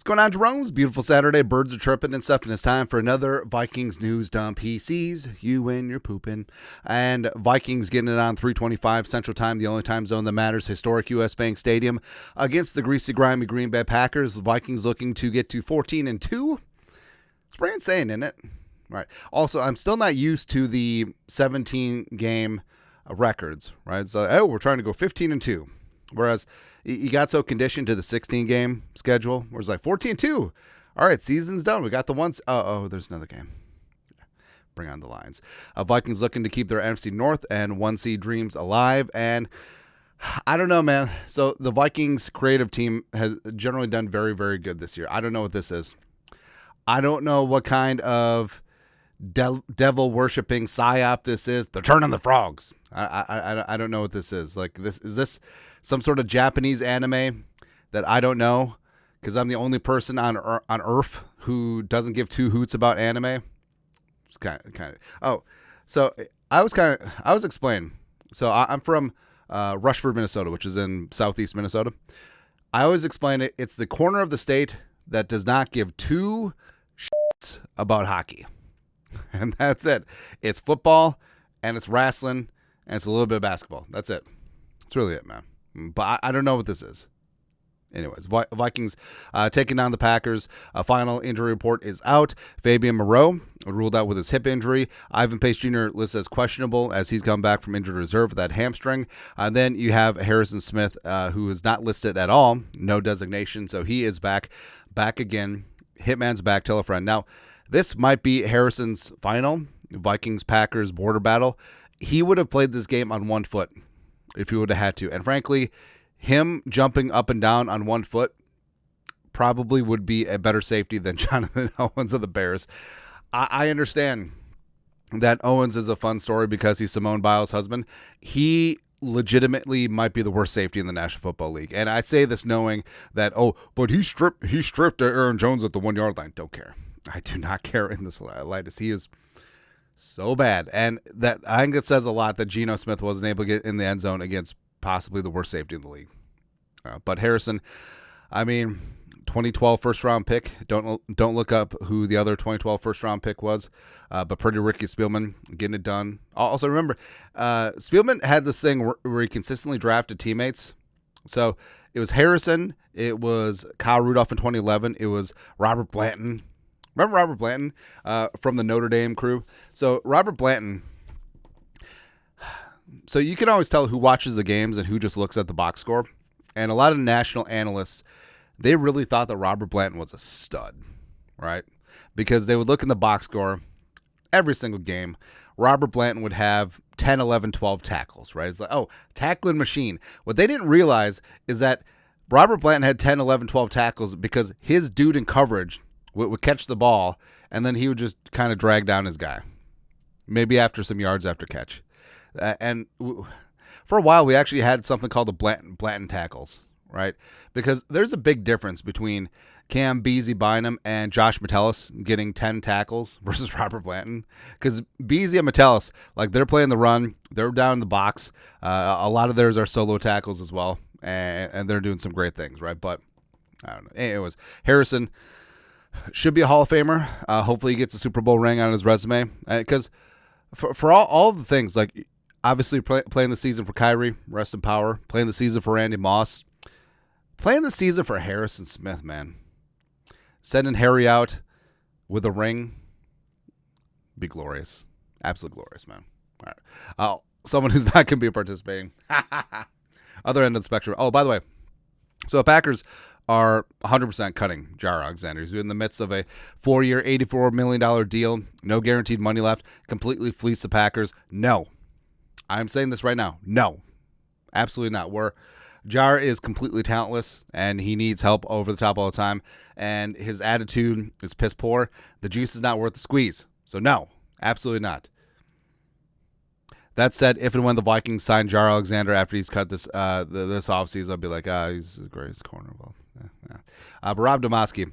What's going on, Jerome's? Beautiful Saturday. Birds are chirping and stuff, and it's time for another Vikings news dump. He sees you when you're pooping. And Vikings getting it on 3:25 Central Time, the only time zone that matters. Historic U.S. Bank Stadium against the greasy, grimy Green Bay Packers. Vikings looking to get to 14-2. It's pretty insane, isn't it? Right. Also, I'm still not used to the 17-game records, right? So, we're trying to go 15-2. Whereas you got so conditioned to the 16-game schedule where it's like 14-2. All right, season's done. We got the ones. Oh, there's another game. Bring on the lines. Vikings looking to keep their NFC North and 1 seed dreams alive. And I don't know, man. So the Vikings creative team has generally done very, very good this year. I don't know what this is. I don't know what kind of devil-worshipping psyop this is. They're turning the frogs. I don't know what this is. Like, is this some sort of Japanese anime that I don't know because I'm the only person on Earth who doesn't give two hoots about anime? It's kind of. Oh, so I was explaining. So I'm from Rushford, Minnesota, which is in southeast Minnesota. I always explain it. It's the corner of the state that does not give two shits about hockey. And that's it. It's football, and it's wrestling, and it's a little bit of basketball. That's it. That's really it, man. But I don't know what this is. Anyways, Vikings taking down the Packers. A final injury report is out. Fabian Moreau ruled out with his hip injury. Ivan Pace Jr. listed as questionable as he's come back from injured reserve with that hamstring. And then you have Harrison Smith, who is not listed at all. No designation, so he is back again. Hitman's back, tell a friend. Now, this might be Harrison's final Vikings-Packers border battle. He would have played this game on 1 foot if he would have had to. And frankly, him jumping up and down on 1 foot probably would be a better safety than Jonathan Owens of the Bears. I understand that Owens is a fun story because he's Simone Biles' husband. He legitimately might be the worst safety in the National Football League. And I say this knowing that, but he stripped Aaron Jones at the 1 yard line. Don't care. I do not care in this lightest. He is so bad. And that I think it says a lot that Geno Smith wasn't able to get in the end zone against possibly the worst safety in the league. But Harrison, 2012 first-round pick. Don't look up who the other 2012 first-round pick was, but pretty Ricky Spielman getting it done. Also, remember, Spielman had this thing where he consistently drafted teammates. So it was Harrison. It was Kyle Rudolph in 2011. It was Robert Blanton. Remember Robert Blanton from the Notre Dame crew? So Robert Blanton, so you can always tell who watches the games and who just looks at the box score. And a lot of national analysts, they really thought that Robert Blanton was a stud, right? Because they would look in the box score every single game. Robert Blanton would have 10, 11, 12 tackles, right? It's like, tackling machine. What they didn't realize is that Robert Blanton had 10, 11, 12 tackles because his dude in coverage would catch the ball, and then he would just kind of drag down his guy, maybe after some yards after catch. And for a while, we actually had something called the Blanton tackles, right? Because there's a big difference between Cam Beasley Bynum and Josh Metellus getting 10 tackles versus Robert Blanton. Because Beasley and Metellus, like, they're playing the run, they're down in the box. A lot of theirs are solo tackles as well, and they're doing some great things, right? But I don't know. Anyways, Harrison should be a Hall of Famer. Hopefully he gets a Super Bowl ring on his resume. Because for all the things, like obviously playing the season for Kyrie, rest in power. Playing the season for Randy Moss. Playing the season for Harrison Smith, man. Sending Harry out with a ring. Be glorious. Absolutely glorious, man. All right. Someone who's not going to be participating. Other end of the spectrum. Oh, by the way. So the Packers are 100% cutting Jarrel Alexander. He's in the midst of a 4-year, $84 million deal. No guaranteed money left. Completely fleece the Packers. No. I'm saying this right now. No. Absolutely not. Jaire is completely talentless, and he needs help over the top all the time, and his attitude is piss poor. The juice is not worth the squeeze. So no. Absolutely not. That said, if and when the Vikings sign Jarrel Alexander after he's cut this offseason, I'll be like, he's the greatest corner. Well, yeah. But Rob Domoski,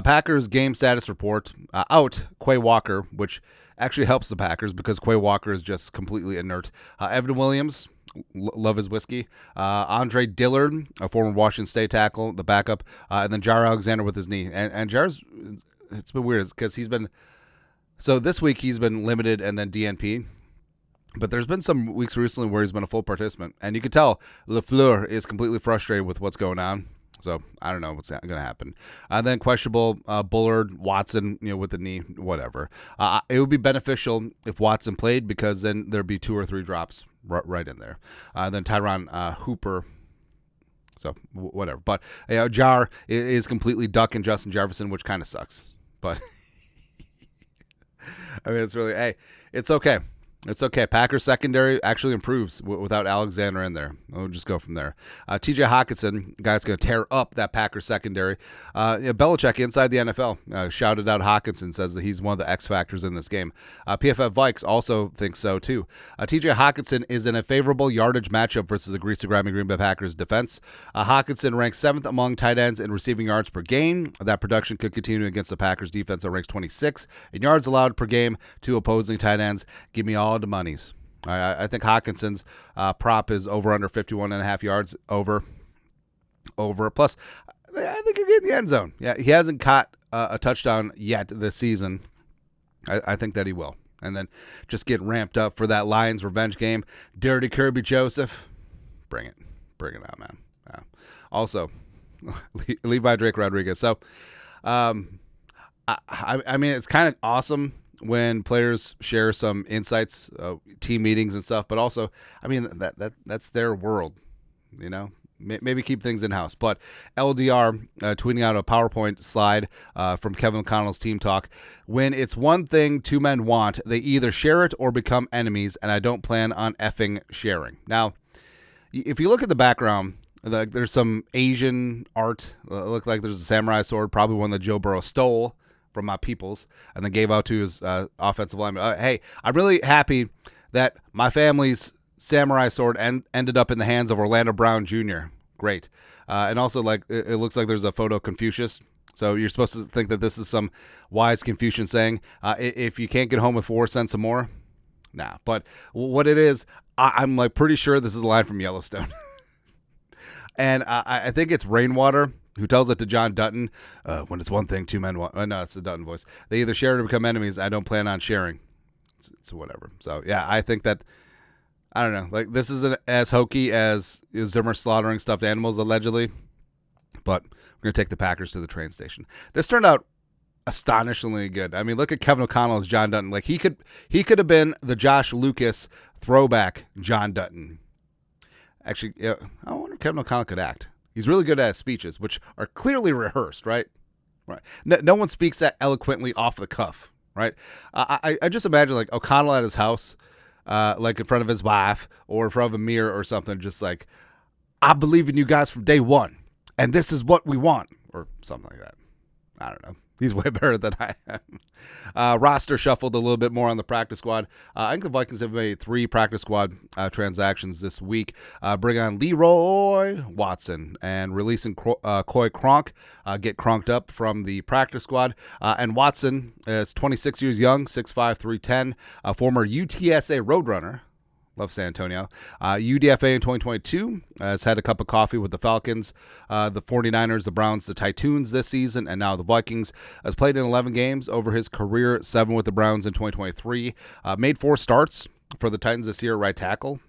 Packers game status report, out Quay Walker, which actually helps the Packers because Quay Walker is just completely inert. Evan Williams Love his whiskey. Andre Dillard, a former Washington State tackle, the backup, and then Jarrel Alexander with his knee. And Jaire's, it's been weird because so this week he's been limited and then DNP. But there's been some weeks recently where he's been a full participant. And you can tell LaFleur is completely frustrated with what's going on. So I don't know what's going to happen. And then questionable Bullard, Watson, with the knee, whatever. It would be beneficial if Watson played because then there'd be 2 or 3 drops right in there. Then Tyron Hooper. So whatever. But Jaire is completely ducking Justin Jefferson, which kind of sucks. But I mean, it's really, hey, it's okay. It's okay. Packers secondary actually improves without Alexander in there. We'll just go from there. TJ Hockenson, guy's going to tear up that Packers secondary. Belichick inside the NFL shouted out Hockenson, says that he's one of the X factors in this game. PFF Vikes also thinks so too. TJ Hockenson is in a favorable yardage matchup versus the greasy grimy Green Bay Packers defense. Hockenson ranks 7th among tight ends in receiving yards per game. That production could continue against the Packers defense that ranks 26 in yards allowed per game to opposing tight ends. Give me all the monies. I think Hockenson's prop is over under 51.5 yards over. Plus, I think he'll get in the end zone. Yeah, he hasn't caught a touchdown yet this season. I think that he will. And then just get ramped up for that Lions revenge game. Dirty Kirby Joseph. Bring it on, man. Also, Levi Drake Rodriguez. So, I mean, it's kind of awesome when players share some insights, team meetings and stuff, but also, I mean, that's their world, maybe keep things in-house. But LDR tweeting out a PowerPoint slide from Kevin O'Connell's Team Talk. When it's one thing 2 men want, they either share it or become enemies, and I don't plan on effing sharing. Now, if you look at the background, there's some Asian art. Look like there's a samurai sword, probably one that Joe Burrow stole from my peoples, and then gave out to his offensive lineman. Hey, I'm really happy that my family's samurai sword ended up in the hands of Orlando Brown Jr. Great. And also, it looks like there's a photo of Confucius. So you're supposed to think that this is some wise Confucian saying, if you can't get home with 4, send some more. Nah, but what it is, I'm pretty sure this is a line from Yellowstone. And I think it's Rainwater who tells it to John Dutton, when it's one thing 2 men want. No, it's the Dutton voice. They either share it or become enemies. I don't plan on sharing. It's whatever. So, yeah, I think that, I don't know, this isn't as hokey as Zimmer slaughtering stuffed animals, allegedly, but we're going to take the Packers to the train station. This turned out astonishingly good. I mean, look at Kevin O'Connell as John Dutton. He could have been the Josh Lucas throwback John Dutton. Actually, I wonder if Kevin O'Connell could act. He's really good at his speeches, which are clearly rehearsed, right? Right. No one speaks that eloquently off the cuff, right? I just imagine O'Connell at his house, in front of his wife or in front of a mirror or something, just I believe in you guys from day one, and this is what we want, or something like that. I don't know. He's way better than I am. Roster shuffled a little bit more on the practice squad. I think the Vikings have made 3 practice squad transactions this week. Bring on Leroy Watson and releasing Coy Cronk. Get cronked up from the practice squad. And Watson is 26 years young, 6'5", 310, a former UTSA Roadrunner. Love San Antonio. UDFA in 2022 has had a cup of coffee with the Falcons, the 49ers, the Browns, the Titans this season, and now the Vikings. Has played in 11 games over his career, 7 with the Browns in 2023. Made 4 starts for the Titans this year, right tackle.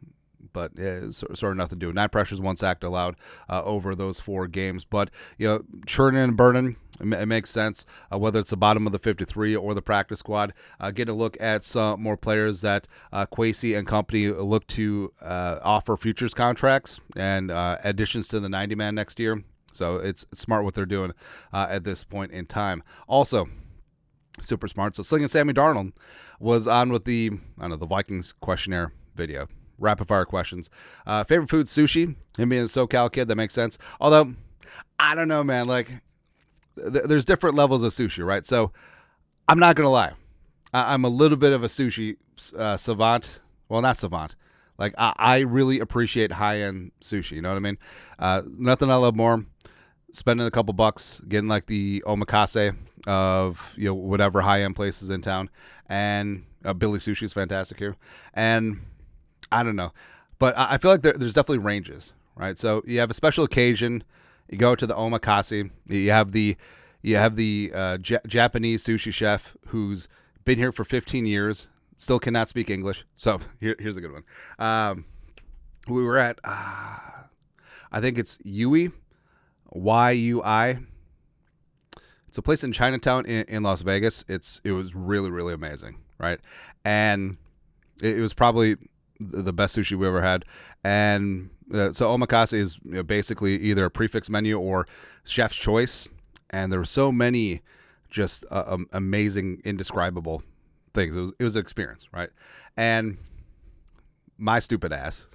But sort of nothing to do. 9 pressures, 1 sack allowed over those 4 games. But, churning and burning, it makes sense, whether it's the bottom of the 53 or the practice squad. Get a look at some more players that KOC and company look to offer futures contracts and additions to the 90-man next year. So it's smart what they're doing at this point in time. Also, super smart. So Slinging Sammy Darnold was on with the Vikings questionnaire video. Rapid fire questions. Favorite food, sushi. Him being a SoCal kid, that makes sense. Although, I don't know, man. There's different levels of sushi, right? So, I'm not gonna lie. I'm a little bit of a sushi savant. Well, not savant. I really appreciate high-end sushi. You know what I mean? Nothing I love more. Spending a couple bucks, getting the omakase of whatever high-end places in town, and Billy Sushi is fantastic here, and I don't know. But I feel like there's definitely ranges, right? So you have a special occasion, you go to the omakase. You have the Japanese sushi chef who's been here for 15 years, still cannot speak English. So here's a good one. We were at I think it's Yui, Yui. It's a place in Chinatown in Las Vegas. It was really, really amazing, right? And it was probably the best sushi we ever had. And so omakase is basically either a prefix menu or chef's choice. And there were so many just amazing, indescribable things. It was an experience, right? And my stupid ass,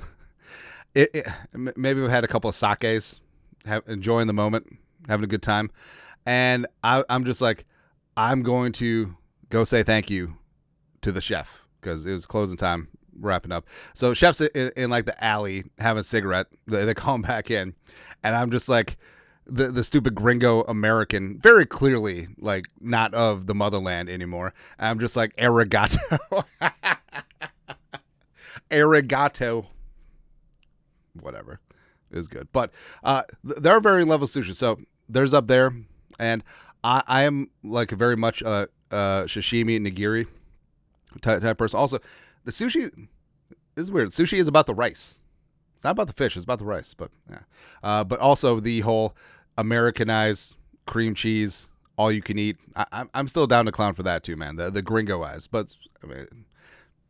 maybe we had a couple of sakes, enjoying the moment, having a good time. And I'm just like, I'm going to go say thank you to the chef because it was closing time, wrapping up. So chef's in like the alley having a cigarette. They call him back in. And I'm just like the stupid gringo American, very clearly like not of the motherland anymore. I'm just like, arigato. Arigato. Whatever. It was good. But there are varying levels of sushi. So there's up there. And I am like very much a sashimi nigiri type person. Also, the sushi is weird. Sushi is about the rice. It's not about the fish. It's about the rice. But yeah. But also the whole Americanized cream cheese, all you can eat. I'm still down to clown for that too, man. The gringo eyes. But I mean,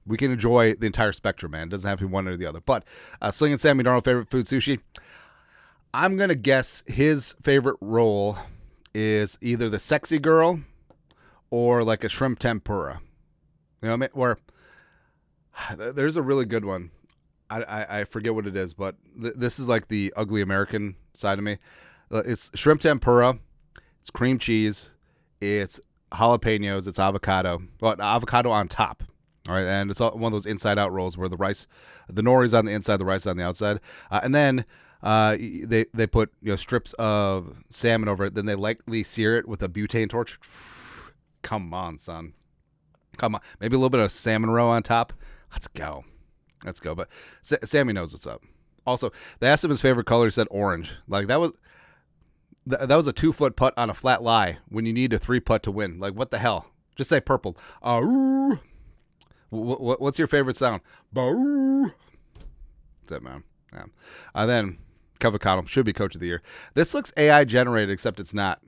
we can enjoy the entire spectrum, man. It doesn't have to be one or the other. But Sling and Sammy Darnold, favorite food, sushi. I'm going to guess his favorite roll is either the sexy girl or like a shrimp tempura. You know what I mean? Or there's a really good one. I forget what it is, but this is like the ugly American side of me. It's shrimp tempura. It's cream cheese. It's jalapenos. It's avocado. Well, avocado on top. All right, and it's one of those inside-out rolls where the nori's on the inside, the rice is on the outside, and then they put strips of salmon over it. Then they lightly sear it with a butane torch. Come on, son. Come on. Maybe a little bit of salmon roe on top. Let's go. But Sammy knows what's up. Also, they asked him his favorite color. He said orange. Like that was a 2-foot putt on a flat lie when you need a 3-putt to win. Like what the hell? Just say purple. What's your favorite sound? That's it, man. Yeah. Then Kevin O'Connell should be coach of the year. This looks AI generated, except it's not.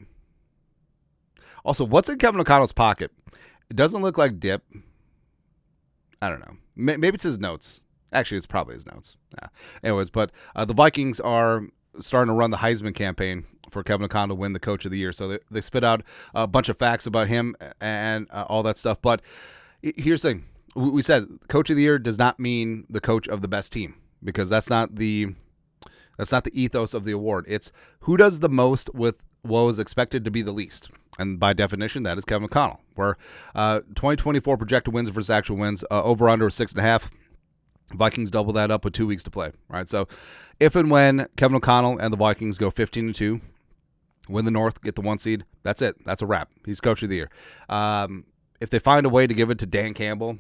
Also, what's in Kevin O'Connell's pocket? It doesn't look like dip. I don't know. Maybe it's his notes. Actually, it's probably his notes. Yeah. Anyways, but the Vikings are starting to run the Heisman campaign for Kevin O'Connell to win the coach of the year. So they spit out a bunch of facts about him and all that stuff. But here's the thing. We said coach of the year does not mean the coach of the best team, because that's not the ethos of the award. It's who does the most with what was expected to be the least. And by definition, that is Kevin O'Connell. Where 2024 projected wins versus actual wins, over under 6.5. Vikings double that up with 2 weeks to play. Right. So if and when Kevin O'Connell and the Vikings go 15-2, win the North, get the 1 seed, that's it. That's a wrap. He's coach of the year. If they find a way to give it to Dan Campbell,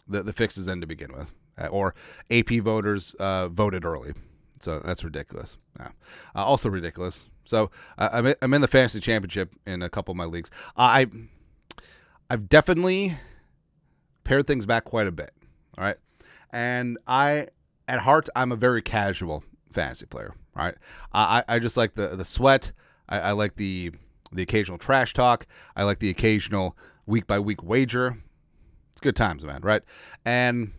the fix is in to begin with. Or AP voters voted early. So that's ridiculous. Yeah. Also ridiculous. So I'm in the fantasy championship in a couple of my leagues. I've definitely pared things back quite a bit. All right. And at heart, I'm a very casual fantasy player. All right. I just like the sweat. I like the occasional trash talk. I like the occasional week by week wager. It's good times, man. Right. And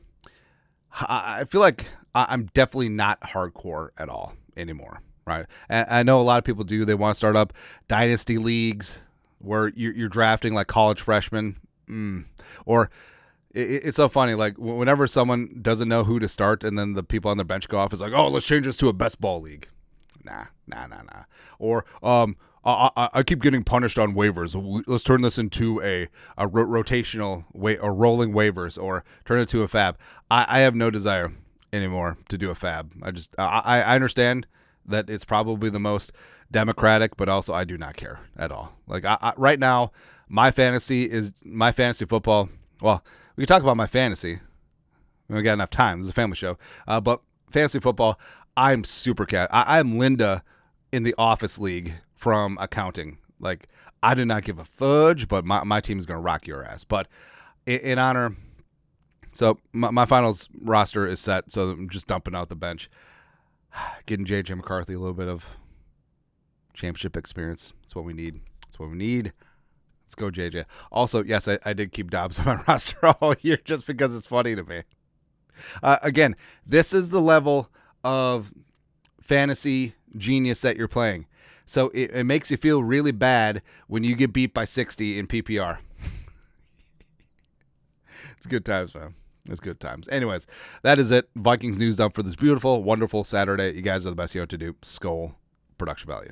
I feel like I'm definitely not hardcore at all anymore, right? And I know a lot of people do. They want to start up dynasty leagues where you're drafting like college freshmen. Or it's so funny. Like whenever someone doesn't know who to start and then the people on their bench go off, it's like, oh, let's change this to a best ball league. Nah. Or I keep getting punished on waivers. Let's turn this into a rotational or rolling waivers, or turn it to a fab. I have no desire anymore to do a fab. I understand that it's probably the most democratic, but also I do not care at all. Like right now, my fantasy football. Well, we can talk about my fantasy. We got enough time. This is a family show. But fantasy football, I'm super cat. I'm Linda in the office league from accounting. Like, I do not give a fudge, but my team is going to rock your ass. But in honor, so my finals roster is set, so I'm just dumping out the bench. Getting J.J. McCarthy a little bit of championship experience. That's what we need. Let's go, JJ. Also, yes, I did keep Dobbs on my roster all year just because it's funny to me. Again, this is the level of fantasy genius that you're playing. So it makes you feel really bad when you get beat by 60 in PPR. It's good times, man. It's good times. Anyways, that is it. Vikings news dump for this beautiful, wonderful Saturday. You guys are the best. You know what to do. Skol. Production value.